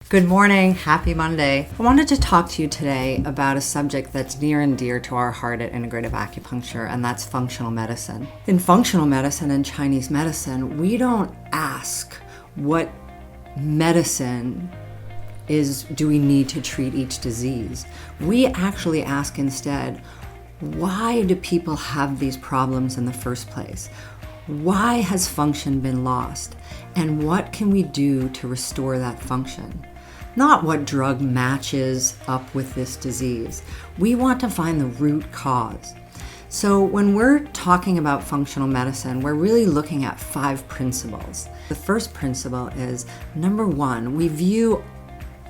Good morning. Happy Monday. I wanted to talk to you today about a subject that's near and dear to our heart at Integrative Acupuncture, and that's functional medicine. In functional medicine and Chinese medicine, we don't ask what medicine do we need to treat each disease. We actually ask instead, why do people have these problems in the first place? Why has function been lost? And what can we do to restore that function? Not what drug matches up with this disease. We want to find the root cause. So when we're talking about functional medicine, we're really looking at 5 principles. The first principle is, number 1, we view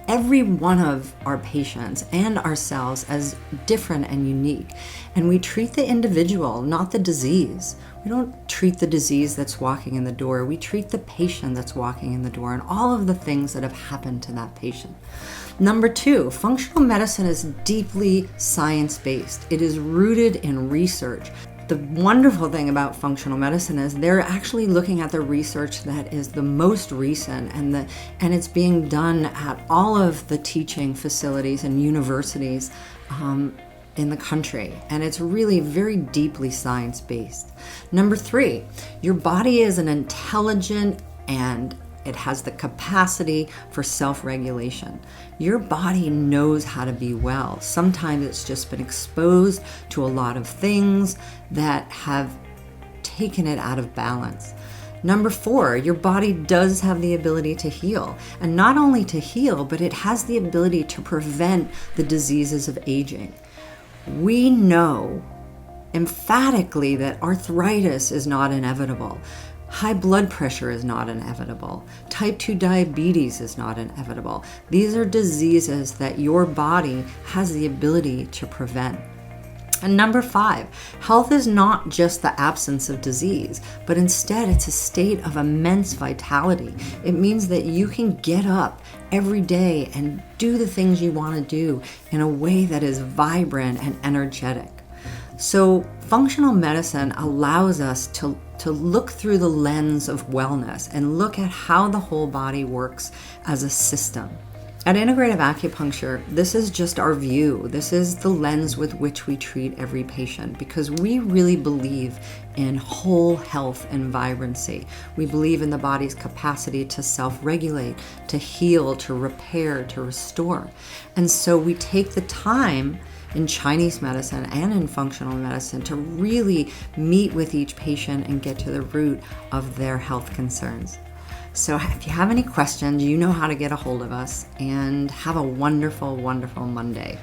every one of our patients and ourselves as different and unique. And we treat the individual, not the disease. We don't treat the disease that's walking in the door. We treat the patient that's walking in the door and all of the things that have happened to that patient. Number 2, functional medicine is deeply science-based. It is rooted in research. The wonderful thing about functional medicine is they're actually looking at the research that is the most recent, and it's being done at all of the teaching facilities and universities in the country, and it's really very deeply science-based. Number 3, your body is an intelligent and it has the capacity for self-regulation. Your body knows how to be well. Sometimes it's just been exposed to a lot of things that have taken it out of balance. Number 4, your body does have the ability to heal. And not only to heal, but it has the ability to prevent the diseases of aging. We know emphatically that arthritis is not inevitable. High blood pressure is not inevitable. Type 2 diabetes is not inevitable. These are diseases that your body has the ability to prevent. And number 5, health is not just the absence of disease, but instead it's a state of immense vitality. It means that you can get up every day and do the things you want to do in a way that is vibrant and energetic. So functional medicine allows us to look through the lens of wellness and look at how the whole body works as a system. At Integrative Acupuncture, this is just our view. This is the lens with which we treat every patient because we really believe in whole health and vibrancy. We believe in the body's capacity to self-regulate, to heal, to repair, to restore. And so we take the time in Chinese medicine and in functional medicine to really meet with each patient and get to the root of their health concerns. So if you have any questions, you know how to get a hold of us, and have a wonderful, wonderful Monday.